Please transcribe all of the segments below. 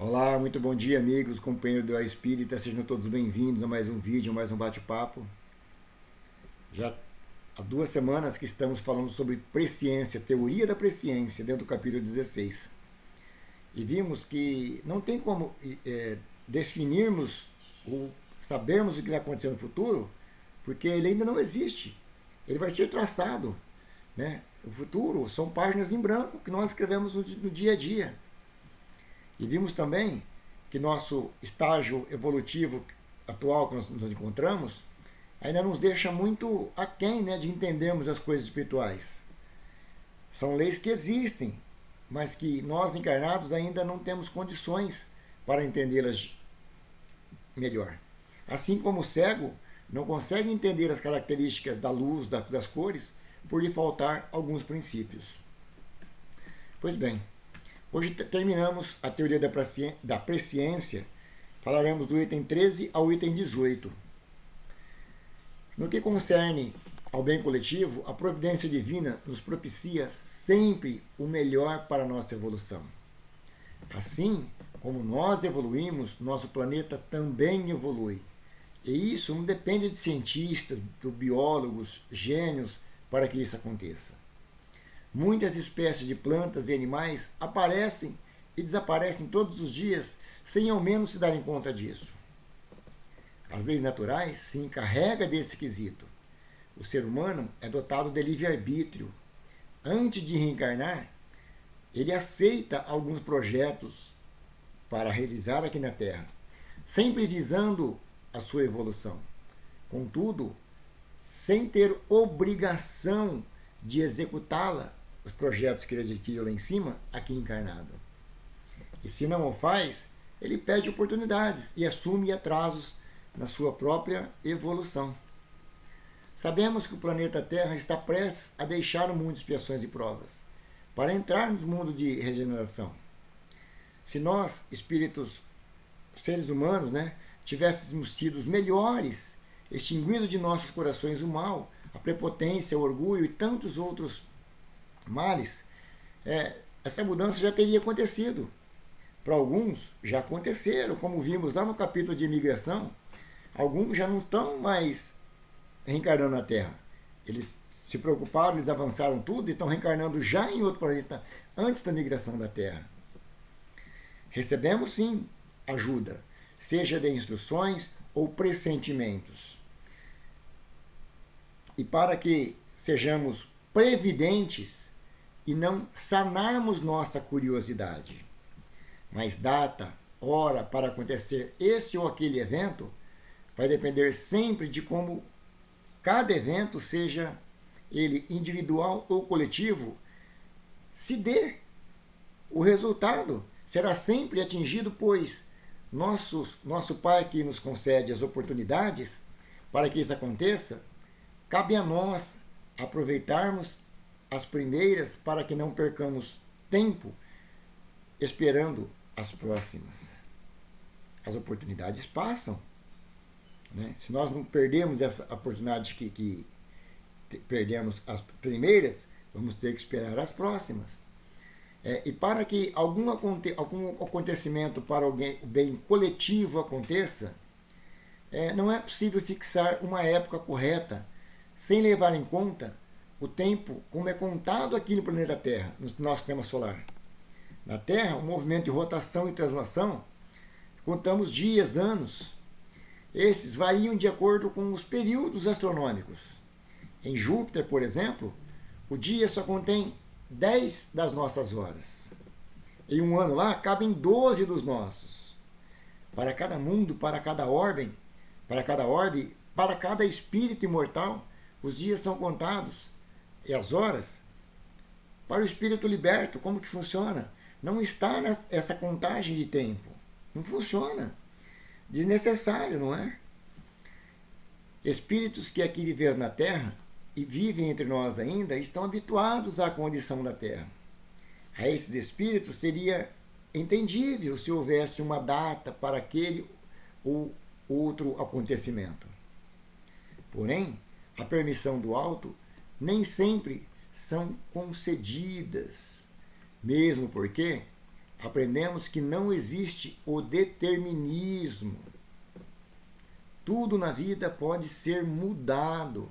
Olá, muito bom dia, amigos, companheiros do Espírita. Sejam todos bem-vindos a mais um vídeo, a mais um bate-papo. Já há 2 semanas que estamos falando sobre presciência, teoria da presciência, dentro do capítulo 16. E vimos que não tem como definirmos ou sabermos o que vai acontecer no futuro, porque ele ainda não existe. Ele vai ser traçado, né? O futuro são páginas em branco que nós escrevemos no dia a dia. E vimos também que nosso estágio evolutivo atual que nós nos encontramos ainda nos deixa muito aquém, né, de entendermos as coisas espirituais. São leis que existem, mas que nós encarnados ainda não temos condições para entendê-las melhor. Assim como o cego não consegue entender as características da luz, das cores, por lhe faltar alguns princípios. Pois bem, hoje terminamos a teoria da presciência. Falaremos do item 13 ao item 18. No que concerne ao bem coletivo, a providência divina nos propicia sempre o melhor para a nossa evolução. Assim como nós evoluímos, nosso planeta também evolui. E isso não depende de cientistas, de biólogos, gênios, para que isso aconteça. Muitas espécies de plantas e animais aparecem e desaparecem todos os dias sem ao menos se darem conta disso. As leis naturais se encarregam desse quesito. O ser humano é dotado de livre-arbítrio. Antes de reencarnar, ele aceita alguns projetos para realizar aqui na Terra, sempre visando a sua evolução. Contudo, sem ter obrigação de executá-la, os projetos que ele adquiriu lá em cima, aqui encarnado. E se não o faz, ele perde oportunidades e assume atrasos na sua própria evolução. Sabemos que o planeta Terra está prestes a deixar o mundo de expiações e provas, para entrar no mundo de regeneração. Se nós, espíritos, seres humanos, tivéssemos sido os melhores, extinguindo de nossos corações o mal, a prepotência, o orgulho e tantos outros males, essa mudança já teria acontecido. Para alguns já aconteceram, como vimos lá no capítulo de imigração. Alguns já não estão mais reencarnando na Terra. Eles se preocuparam, eles avançaram tudo e estão reencarnando já em outro planeta antes da migração da Terra. Recebemos sim ajuda, seja de instruções ou pressentimentos. E para que sejamos previdentes e não sanarmos nossa curiosidade. Mas data, hora para acontecer esse ou aquele evento vai depender sempre de como cada evento, seja ele individual ou coletivo, se dê. O resultado será sempre atingido, pois nosso Pai que nos concede as oportunidades para que isso aconteça, cabe a nós aproveitarmos as primeiras para que não percamos tempo esperando as próximas. As oportunidades passam. Se nós não perdemos essa oportunidade que perdemos as primeiras, vamos ter que esperar as próximas. E para que algum acontecimento para o bem coletivo aconteça, não é possível fixar uma época correta sem levar em conta o tempo como é contado aqui no planeta Terra, no nosso sistema solar. Na Terra, o movimento de rotação e translação, contamos dias, anos. Esses variam de acordo com os períodos astronômicos. Em Júpiter, por exemplo, o dia só contém 10 das nossas horas. Em um ano lá, cabem 12 dos nossos. Para cada mundo, para cada orbe, para cada espírito imortal, os dias são contados. E as horas, para o espírito liberto, como que funciona? Não está nessa contagem de tempo. Não funciona. Desnecessário, não é? Espíritos que aqui viveram na Terra e vivem entre nós ainda, estão habituados à condição da Terra. A esses espíritos seria entendível se houvesse uma data para aquele ou outro acontecimento. Porém, a permissão do alto nem sempre são concedidas, mesmo porque aprendemos que não existe o determinismo. Tudo na vida pode ser mudado,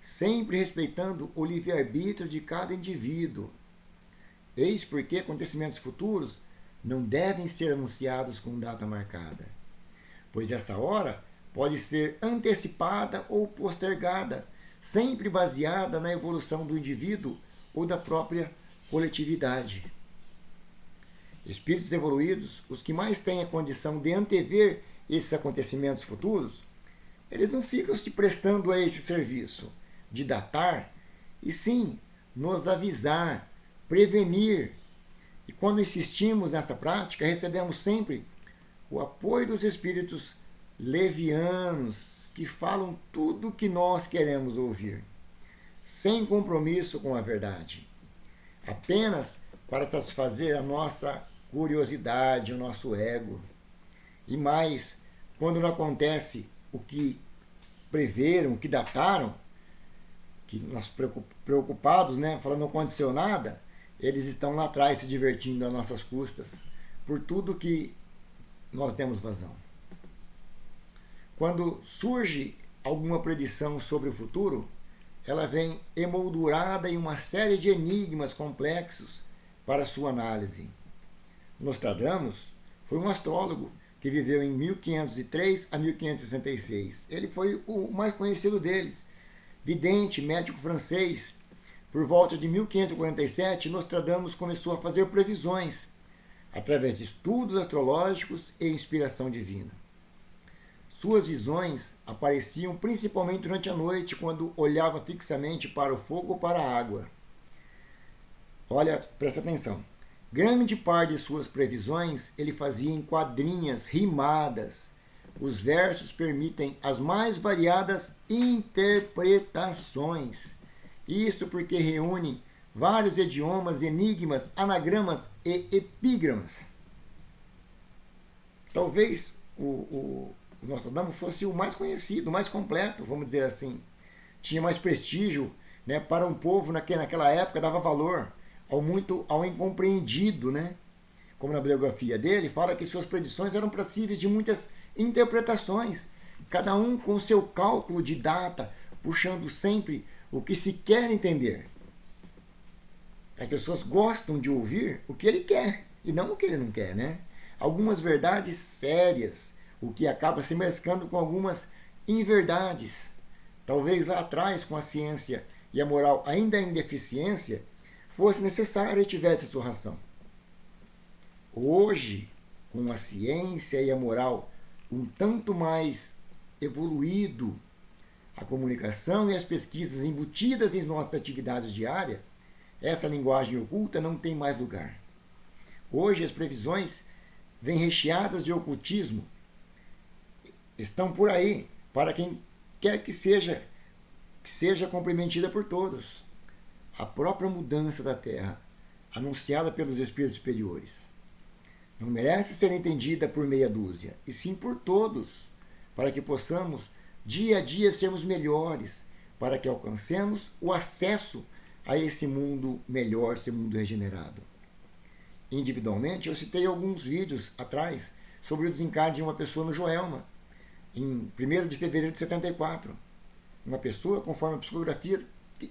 sempre respeitando o livre-arbítrio de cada indivíduo. Eis porque acontecimentos futuros não devem ser anunciados com data marcada, pois essa hora pode ser antecipada ou postergada, sempre baseada na evolução do indivíduo ou da própria coletividade. Espíritos evoluídos, os que mais têm a condição de antever esses acontecimentos futuros, eles não ficam se prestando a esse serviço de datar, e sim nos avisar, prevenir. E quando insistimos nessa prática, recebemos sempre o apoio dos espíritos levianos, que falam tudo o que nós queremos ouvir, sem compromisso com a verdade, apenas para satisfazer a nossa curiosidade, o nosso ego. E mais, quando não acontece o que preveram, o que dataram, que nós preocupados, né, falando não aconteceu nada, eles estão lá atrás se divertindo às nossas custas por tudo que nós demos vazão. Quando surge alguma predição sobre o futuro, ela vem emoldurada em uma série de enigmas complexos para sua análise. Nostradamus foi um astrólogo que viveu em 1503 a 1566. Ele foi o mais conhecido deles. Vidente, médico francês. Por volta de 1547, Nostradamus começou a fazer previsões através de estudos astrológicos e inspiração divina. Suas visões apareciam principalmente durante a noite, quando olhava fixamente para o fogo ou para a água. Olha, presta atenção. Grande parte de suas previsões ele fazia em quadrinhas rimadas. Os versos permitem as mais variadas interpretações. Isso porque reúne vários idiomas, enigmas, anagramas e epígramas. Talvez o Nostradamus fosse o mais conhecido, o mais completo, vamos dizer assim. Tinha mais prestígio, né, para um povo naquela época, dava valor ao incompreendido, né? Como na biografia dele, fala que suas predições eram passíveis de muitas interpretações, cada um com seu cálculo de data, puxando sempre o que se quer entender. As pessoas gostam de ouvir o que ele quer e não o que ele não quer, né? Algumas verdades sérias, o que acaba se mesclando com algumas inverdades. Talvez lá atrás, com a ciência e a moral ainda em deficiência, fosse necessário e tivesse sua razão. Hoje, com a ciência e a moral um tanto mais evoluído, a comunicação e as pesquisas embutidas em nossas atividades diárias, essa linguagem oculta não tem mais lugar. Hoje as previsões vêm recheadas de ocultismo, estão por aí para quem quer que seja compreendida por todos. A própria mudança da Terra, anunciada pelos espíritos superiores, não merece ser entendida por meia dúzia, e sim por todos, para que possamos dia a dia sermos melhores, para que alcancemos o acesso a esse mundo melhor, esse mundo regenerado. Individualmente, eu citei alguns vídeos atrás sobre o desencarne de uma pessoa no Joelma, em 1º de fevereiro de 74. Uma pessoa, conforme a psicografia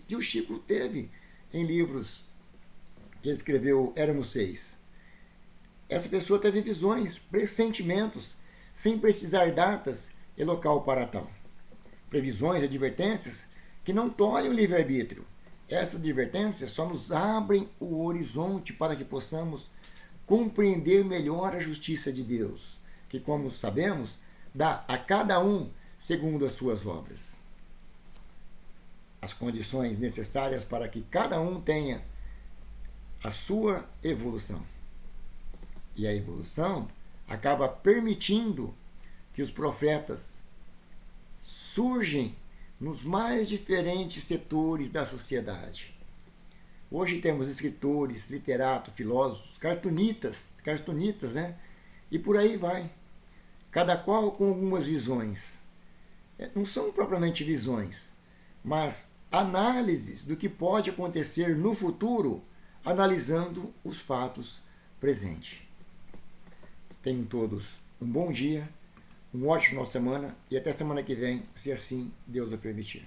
que o Chico teve em livros que ele escreveu, Éramos 6. Essa pessoa teve visões, pressentimentos, sem precisar datas e local para tal. Previsões e advertências que não tolhem o livre-arbítrio. Essas advertências só nos abrem o horizonte para que possamos compreender melhor a justiça de Deus, que, como sabemos, dá a cada um segundo as suas obras. As condições necessárias para que cada um tenha a sua evolução. E a evolução acaba permitindo que os profetas surgem nos mais diferentes setores da sociedade. Hoje temos escritores, literatos, filósofos, cartunistas, né? E por aí vai. Cada qual com algumas visões. Não são propriamente visões, mas análises do que pode acontecer no futuro, analisando os fatos presente. Tenham todos um bom dia, um ótimo final de semana e até semana que vem, se assim Deus o permitir.